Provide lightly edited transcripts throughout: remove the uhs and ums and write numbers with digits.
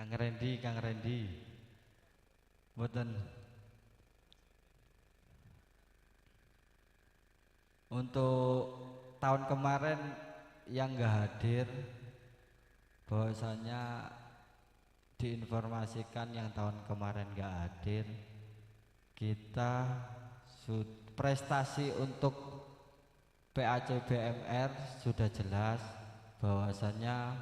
Kang Randy, mboten. Untuk tahun kemarin yang nggak hadir, bahwasanya diinformasikan yang tahun kemarin nggak hadir, kita prestasi untuk PAC BMR sudah jelas bahwasanya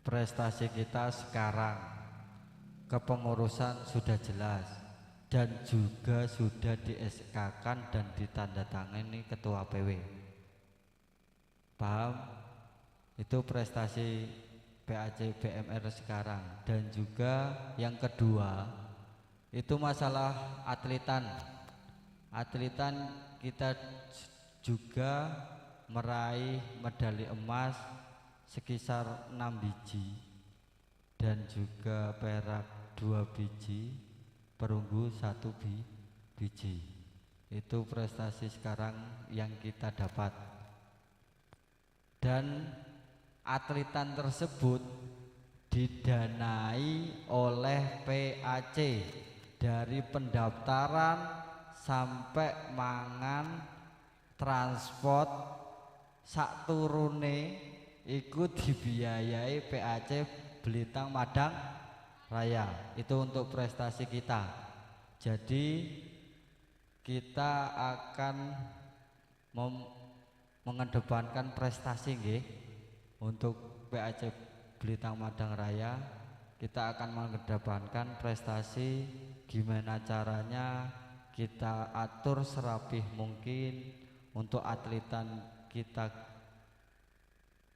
prestasi kita sekarang kepengurusan sudah jelas dan juga sudah di SK-kan dan ditandatangani ketua PW. Paham? Itu prestasi PAC BMR sekarang. Dan juga yang kedua itu masalah atletan. Atletan kita juga meraih medali emas sekitar 6 biji dan juga perak 2 biji, perunggu 1 biji. Itu prestasi sekarang yang kita dapat. Dan atletan tersebut didanai oleh PAC dari pendaftaran sampai mangan, transport, sak turune ikut dibiayai PAC Belitang Madang Raya. Itu untuk prestasi kita. Jadi kita akan mengedepankan prestasi nggih. Untuk PAC Belitang Madang Raya kita akan mengedepankan prestasi. Gimana caranya kita atur serapih mungkin untuk atletan kita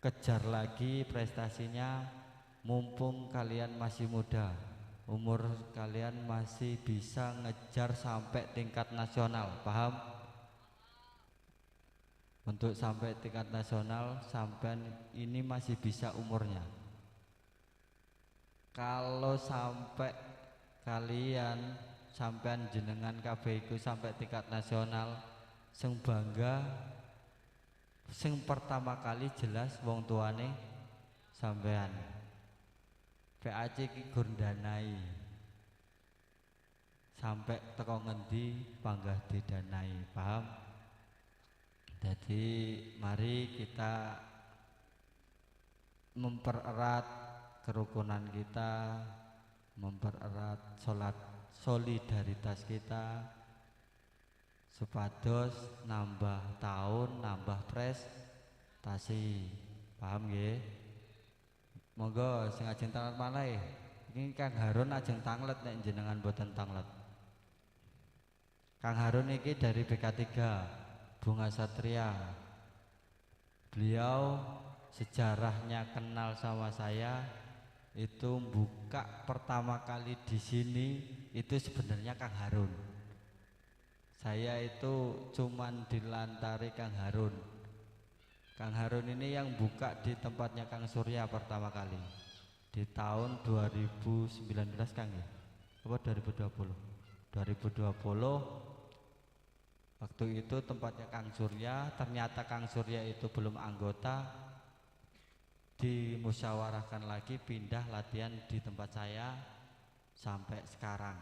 kejar lagi prestasinya, mumpung kalian masih muda, umur kalian masih bisa ngejar sampai tingkat nasional. Paham? Untuk sampai tingkat nasional sampai ini masih bisa umurnya. Kalau sampai kalian sampean jenengan kabeh iku sampai tingkat nasional, sing bangga sing pertama kali jelas wong tuane sampean. PAC iki gur danai sampai teko ngendi panggah didanai. Paham? Jadi mari kita mempererat kerukunan kita, mempererat solidaritas kita, supados nambah tahun, nambah prestasi. Paham nggih? Monggo sing ajeng tanglet malih. Ini Kang Harun ajeng tanglet nek jenengan boten tanglet. Kang Harun iki dari BK3 Bunga Satria. Beliau sejarahnya kenal sama saya itu buka pertama kali di sini itu sebenarnya Kang Harun. Saya itu cuman dilantari Kang Harun. Kang Harun ini yang buka di tempatnya Kang Surya pertama kali di tahun 2019 Kang ya? Apa 2020? 2020 waktu itu tempatnya Kang Surya, ternyata Kang Surya itu belum anggota, dimusyawarahkan lagi pindah latihan di tempat saya sampai sekarang.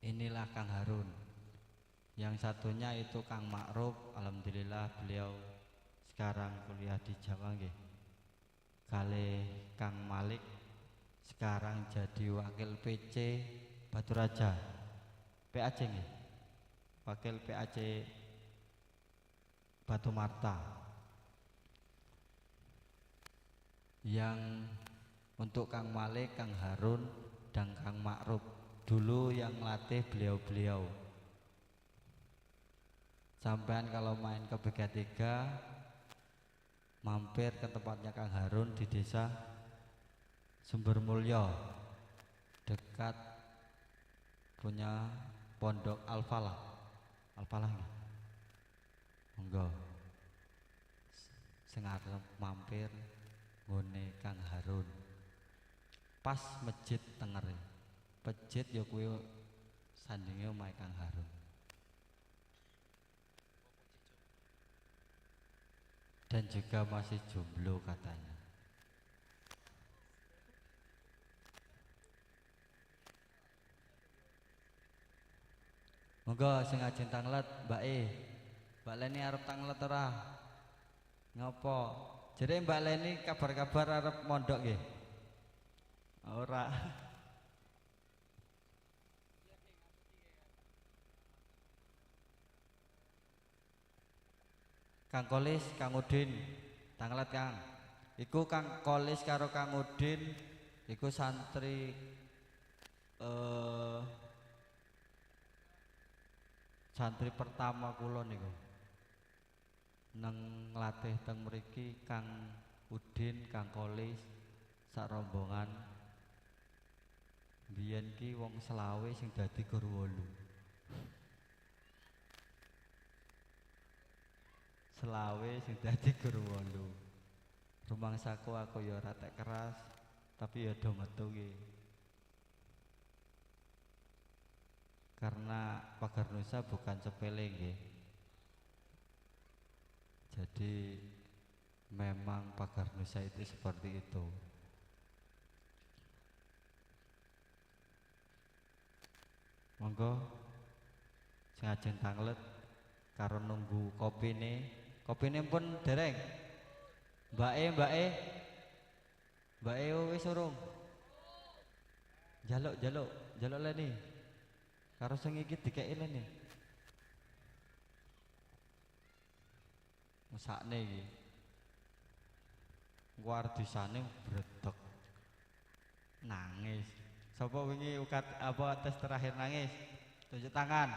Inilah Kang Harun. Yang satunya itu Kang Ma'ruf, alhamdulillah beliau sekarang kuliah di Jawa nggih. Kali Kang Malik sekarang jadi wakil PC Batu Raja. PAC nggih. Wakil PAC Batu Marta. Yang untuk Kang Malik, Kang Harun dan Kang Ma'ruf dulu yang latih beliau-beliau. Sampean kalau main ke BK3 mampir ke tempatnya Kang Harun di desa Sumber Mulyo dekat punya Pondok Al-Falah. Al-Falah nggih. Monggo. Sing arep mampir ngone Kang Harun. Pas masjid tengere. Masjid ya kuwi sandinge omahe Kang Harun. Dan juga masih jomblo katanya. Monggo sing ajeng tanglet Mbak E. Mbak Leni arep tanglet ora? Ngopo? Jadi Mbak Leni kabar-kabar arep mondok nggih? Ora. Kang Kolis, Kang Udin, tanglet Kang. Iku Kang Kolis karo Kang Udin, iku santri eh santri pertama kula niku. Neng latih teng mriki Kang Udin, Kang Kolis, sak rombongan. Biyen ki wong selawe sing dadi guru 8. Selawe sing dadi guru 8. Rumangsaku aku ya ora tek keras, tapi ya do metu ki. Karena pagar nusa bukan sepele nggih. Jadi memang pagar nusa itu seperti itu. Monggo sing ajeng tanglet karo nunggu kopine. Kopine pun dereng. Mbak E wis urung. Jaluk Leni. Karo sing iki dikeki Leni. Mesakne iki. Wardisane bredeg. Nangis. Sapa wingi ukat apa tes terakhir nangis? Tunjuk tangan.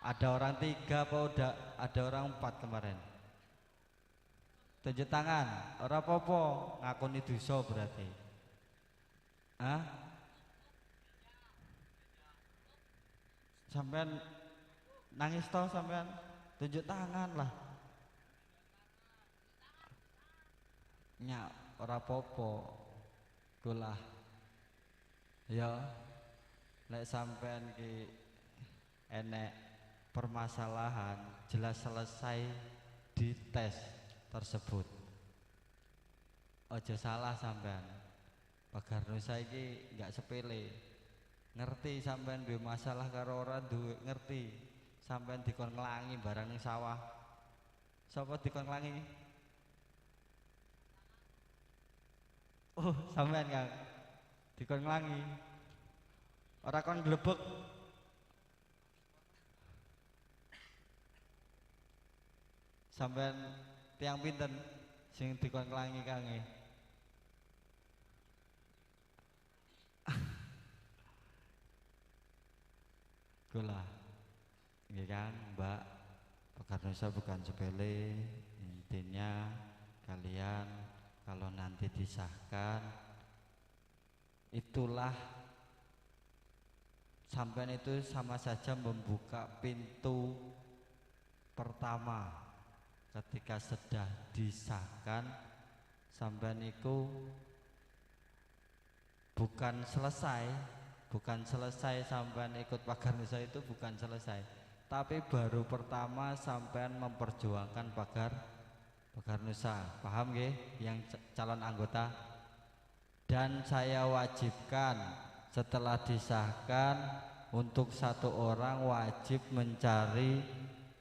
Ada orang 3 apa udah ada orang 4 kemarin? Tunjuk tangan. Ora apa-apa, ngakoni dosa berarti. Hah? Sampean nangis toh sampean? Tunjuk tangan lah. Nya ora apa-apa. Kulah. Ya. Lek sampean ki enek permasalahan jelas selesai di tes tersebut. Ojo salah sampean. Pagar nusa iki enggak sepele. Ngerti sampean duwe masalah karo ora duwe ngerti. Sampean dikon nglangi barang ning sawah. Sapa dikon nglangi? Oh, sampean Kang. Dikon nglangi. Ora kon glebek. Sampean tiang pinten sing dikon nglangi Kange? Gula. Nggih Kang, Mbak. Pagar nusa bukan sepele. Intinya kalian kalau nanti disahkan itulah sampean itu sama saja membuka pintu pertama ketika sudah disahkan. Sampean itu bukan selesai sampean ikut pagar nusa itu bukan selesai, tapi baru pertama sampean memperjuangkan pagar nusa. Paham nggih yang calon anggota? Dan saya wajibkan setelah disahkan untuk 1 orang wajib mencari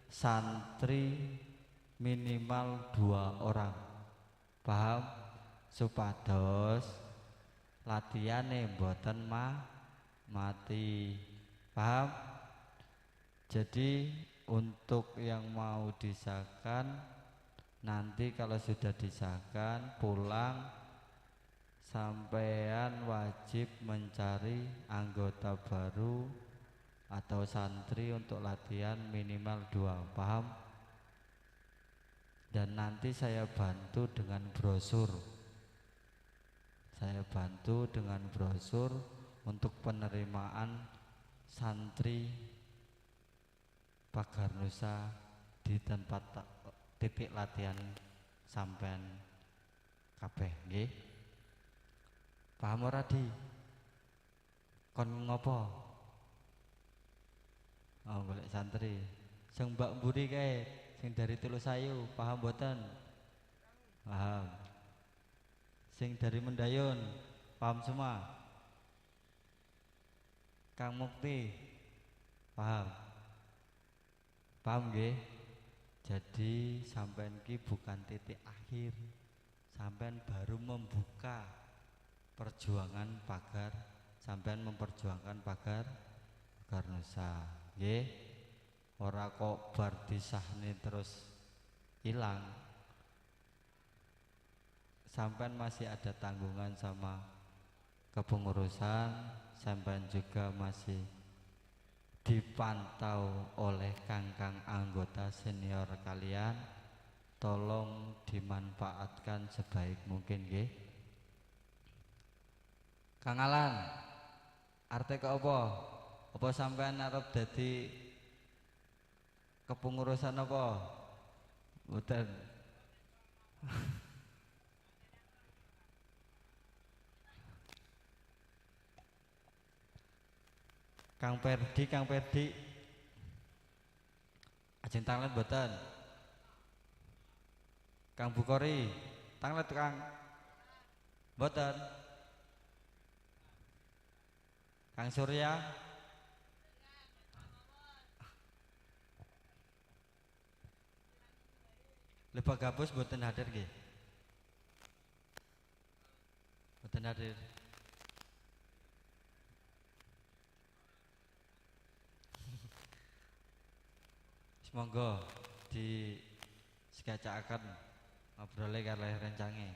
santri minimal 2 orang. Paham? Supados latihane mboten mati. Paham? Jadi untuk yang mau disahkan nanti kalau sudah disahkan pulang sampean wajib mencari anggota baru atau santri untuk latihan minimal 2. Paham? Dan nanti saya bantu dengan brosur. Untuk penerimaan santri pagar nusa di tempat titik latihan sampean kabeh nggih. Paham ora Di? Kon ngopo? Oh, golek santri. Sing Mbak Mburi kae, sing dari Tulusayu, paham mboten? Paham. Sing dari Mendayun, paham semua? Kang Mukti, paham? Paham nggih? Jadi sampean ki bukan titik akhir. Sampean baru membuka perjuangan pagar, sampean memperjuangkan pagar Nusa. Nggih. Ora kok bar disahne terus hilang. Sampean masih ada tanggungan sama kepengurusan, sampean juga masih dipantau oleh kangkang anggota senior kalian. Tolong dimanfaatkan sebaik mungkin nggih. Kang Alan, arti ke apa? Apa sampean arep dadi kepengurusan apa? Mboten. Kang Perdi, ajeng tanglet mboten. Kang Bukori, tanglet Kang. Mboten. Kang Surya, Lebah Gabus mboten hadir nggih. Mboten hadir. Monggo di sketsaken ngobrole kalih rencange.